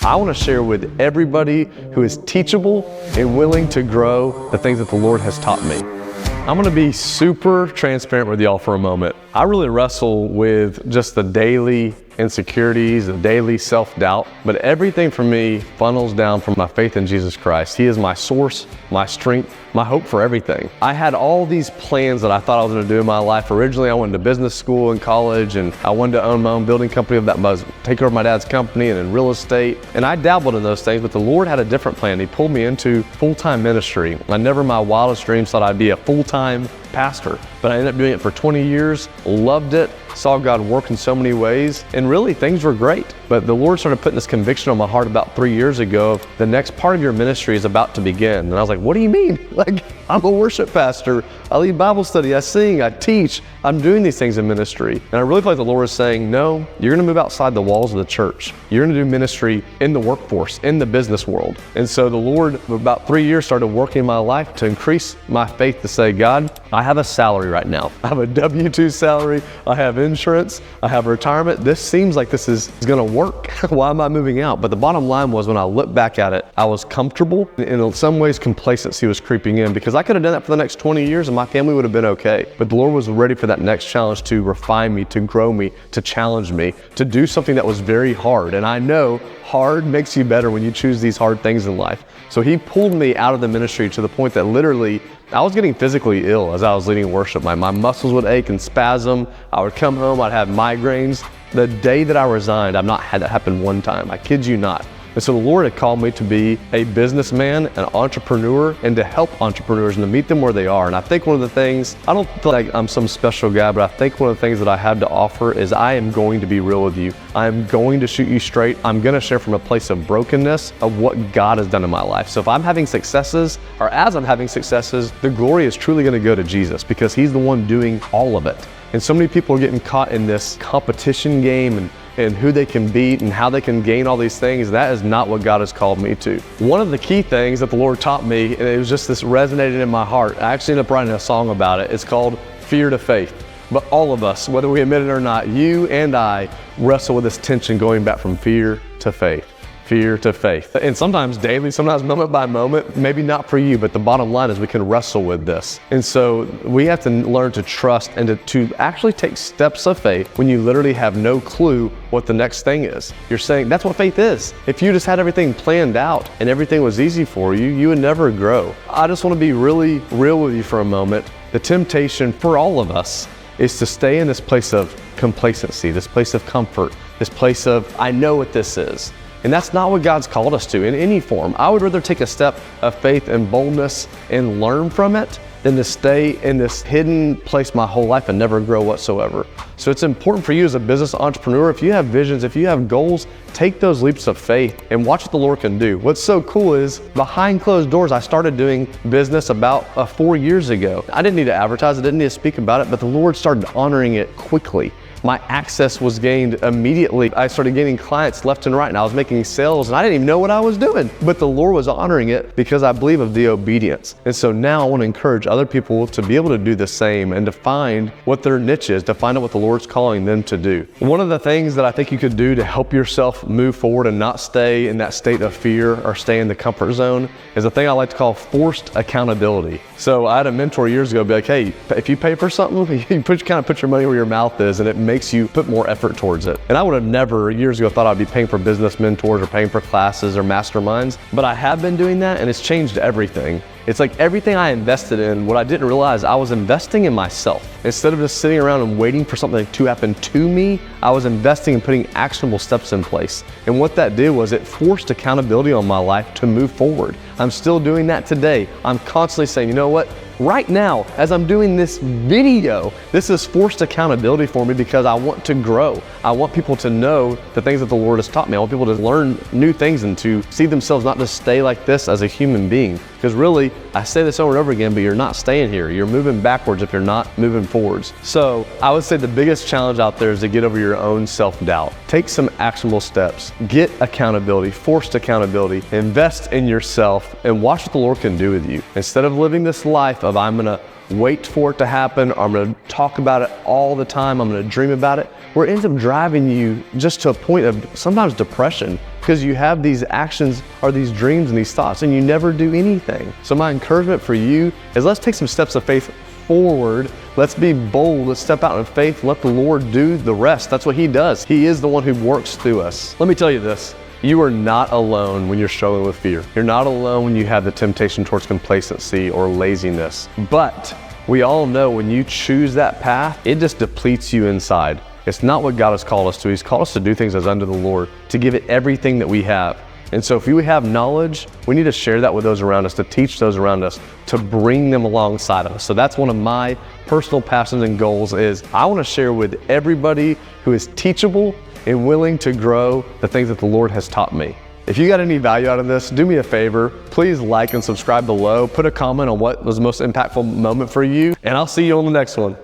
I want to share with everybody who is teachable and willing to grow the things that the Lord has taught me. I'm going to be super transparent with y'all for a moment. I really wrestle with just the daily insecurities, the daily self-doubt, but everything for me funnels down from my faith in Jesus Christ. He is my source, my strength, my hope for everything. I had all these plans that I thought I was going to do in my life. Originally, I went to business school in college, and I wanted to own my own building company that was take over my dad's company and in real estate. And I dabbled in those things, but the Lord had a different plan. He pulled me into full-time ministry. I never in my wildest dreams thought I'd be a full-time pastor, but I ended up doing it for 20 years, loved it, saw God work in so many ways, and really things were great. But the Lord started putting this conviction on my heart about 3 years ago of the next part of your ministry is about to begin. And I was like, what do you mean? Like, I'm a worship pastor, I lead Bible study, I sing, I teach, I'm doing these things in ministry. And I really feel like the Lord is saying, no, you're gonna move outside the walls of the church. You're gonna do ministry in the workforce, in the business world. And so the Lord, about 3 years, started working in my life to increase my faith to say, God, I have a salary right now. I have a W-2 salary, I have insurance, I have retirement. This seems like this is gonna work. Why am I moving out? But the bottom line was when I look back at it, I was comfortable. In some ways, complacency was creeping in because I could have done that for the next 20 years and my family would have been okay. But the Lord was ready for that next challenge to refine me, to grow me, to challenge me, to do something that was very hard. And I know hard makes you better when you choose these hard things in life. So he pulled me out of the ministry to the point that literally I was getting physically ill as I was leading worship. My muscles would ache and spasm. I would come home, I'd have migraines. The day that I resigned, I've not had that happen one time. I kid you not. And so the Lord had called me to be a businessman, an entrepreneur, and to help entrepreneurs and to meet them where they are. And I think one of the things, I don't feel like I'm some special guy, but I think one of the things that I have to offer is I am going to be real with you. I am going to shoot you straight. I'm going to share from a place of brokenness of what God has done in my life. So if I'm having successes, or as I'm having successes, the glory is truly going to go to Jesus because he's the one doing all of it. And so many people are getting caught in this competition game and who they can beat and how they can gain all these things. That is not what God has called me to. One of the key things that the Lord taught me, and it was just this resonated in my heart. I actually ended up writing a song about it. It's called Fear to Faith. But all of us, whether we admit it or not, you and I wrestle with this tension going back from fear to faith. Fear to faith. And sometimes daily, sometimes moment by moment, maybe not for you, but the bottom line is we can wrestle with this. And so we have to learn to trust and to actually take steps of faith when you literally have no clue what the next thing is. You're saying that's what faith is. If you just had everything planned out and everything was easy for you, you would never grow. I just want to be really real with you for a moment. The temptation for all of us is to stay in this place of complacency, this place of comfort, this place of, I know what this is. And that's not what God's called us to in any form. I would rather take a step of faith and boldness and learn from it than to stay in this hidden place my whole life and never grow whatsoever. So it's important for you as a business entrepreneur, if you have visions, if you have goals, take those leaps of faith and watch what the Lord can do. What's so cool is behind closed doors, I started doing business about 4 years ago. I didn't need to advertise, I didn't need to speak about it, but the Lord started honoring it quickly. My access was gained immediately. I started getting clients left and right, and I was making sales, and I didn't even know what I was doing. But the Lord was honoring it because I believe of the obedience. And so now I want to encourage other people to be able to do the same and to find what their niche is, to find out what the Lord's calling them to do. One of the things that I think you could do to help yourself move forward and not stay in that state of fear or stay in the comfort zone is a thing I like to call forced accountability. So I had a mentor years ago be like, hey, if you pay for something, you kind of put your money where your mouth is, and it makes you put more effort towards it. And I would have never years ago thought I'd be paying for business mentors or paying for classes or masterminds, but I have been doing that and it's changed everything. It's like everything I invested in, what I didn't realize, I was investing in myself. Instead of just sitting around and waiting for something to happen to me, I was investing and putting actionable steps in place. And what that did was it forced accountability on my life to move forward. I'm still doing that today. I'm constantly saying, you know what? Right now, as I'm doing this video, this is forced accountability for me because I want to grow. I want people to know the things that the Lord has taught me. I want people to learn new things and to see themselves not just stay like this as a human being. Because really, I say this over and over again, but you're not staying here. You're moving backwards if you're not moving forwards. So I would say the biggest challenge out there is to get over your own self-doubt. Take some actionable steps. Get accountability, forced accountability. Invest in yourself and watch what the Lord can do with you. Instead of living this life of I'm gonna wait for it to happen, or I'm gonna talk about it all the time, I'm gonna dream about it, where it ends up driving you just to a point of sometimes depression, because you have these actions or these dreams and these thoughts and you never do anything. So my encouragement for you is let's take some steps of faith forward. Let's be bold. Let's step out in faith. Let the Lord do the rest. That's what He does. He is the one who works through us. Let me tell you this. You are not alone when you're struggling with fear. You're not alone when you have the temptation towards complacency or laziness. But we all know when you choose that path, it just depletes you inside. It's not what God has called us to. He's called us to do things as unto the Lord, to give it everything that we have. And so if we have knowledge, we need to share that with those around us, to teach those around us, to bring them alongside of us. So that's one of my personal passions and goals is I want to share with everybody who is teachable and willing to grow the things that the Lord has taught me. If you got any value out of this, do me a favor, please like and subscribe below, put a comment on what was the most impactful moment for you, and I'll see you on the next one.